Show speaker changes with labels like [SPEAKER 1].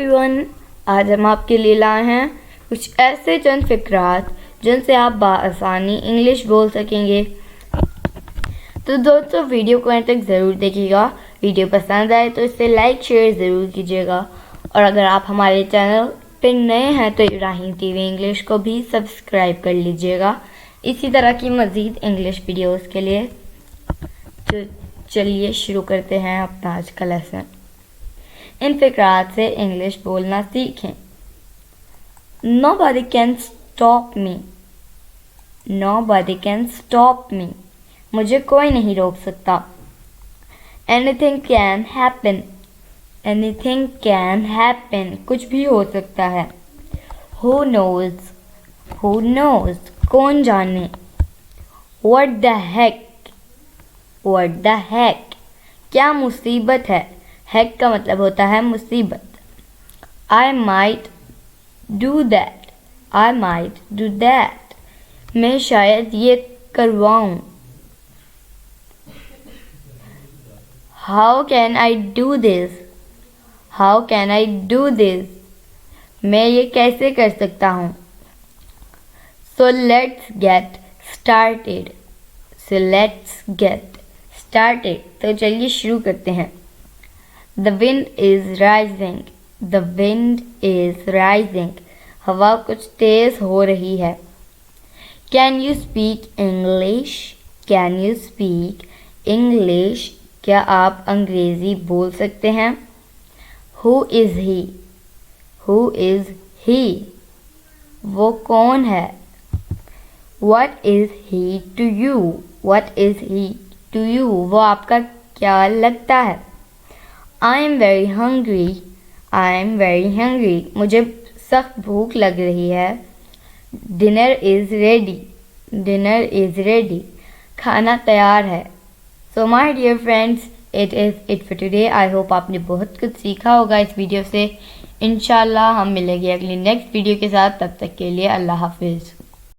[SPEAKER 1] Everyone, आज हम आपके लिए लाए हैं कुछ ऐसे चंद फ़िक्रात जिनसे आप बआसानी इंग्लिश बोल सकेंगे। तो दोस्तों, वीडियो को अंत तक ज़रूर देखिएगा। वीडियो पसंद आए तो इसे लाइक शेयर ज़रूर कीजिएगा, और अगर आप हमारे चैनल पर नए हैं तो इब्राहिम टीवी इंग्लिश को भी सब्सक्राइब कर लीजिएगा इसी तरह की मज़ीद इंग्लिश वीडियोस के लिए। तो चलिए शुरू करते हैं अपना आज का लेसन। इन फ़िक्रात से इंग्लिश बोलना सीखें। Nobody can stop me. Nobody can stop me. मुझे कोई नहीं रोक सकता। Anything can happen. Anything can happen. कुछ भी हो सकता है। Who knows? Who knows? कौन जाने। What the heck? What the heck? क्या मुसीबत है। Heck का मतलब होता है मुसीबत। I might do that. I might do that. मैं शायद ये करवाऊं। How can I do this? How can I do this? मैं ये कैसे कर सकता हूँ। So let's get started. So let's get started. तो चलिए शुरू करते हैं। The wind is rising. The wind is rising. हवा कुछ तेज हो रही है। Can you speak English? Can you speak English? क्या आप अंग्रेज़ी बोल सकते हैं। Who is he? Who is he? वो कौन है। What is he to you? What is he to you? वो आपका क्या लगता है। I am very hungry. I am very hungry. मुझे सख्त भूख लग रही है। Dinner is ready. Dinner is ready. खाना तैयार है। So my dear friends, it is it for today. I hope आपने बहुत कुछ सीखा होगा इस वीडियो से। इंशाल्लाह हम मिलेंगे अगली नेक्स्ट वीडियो के साथ। तब तक के लिए अल्लाह हाफिज़।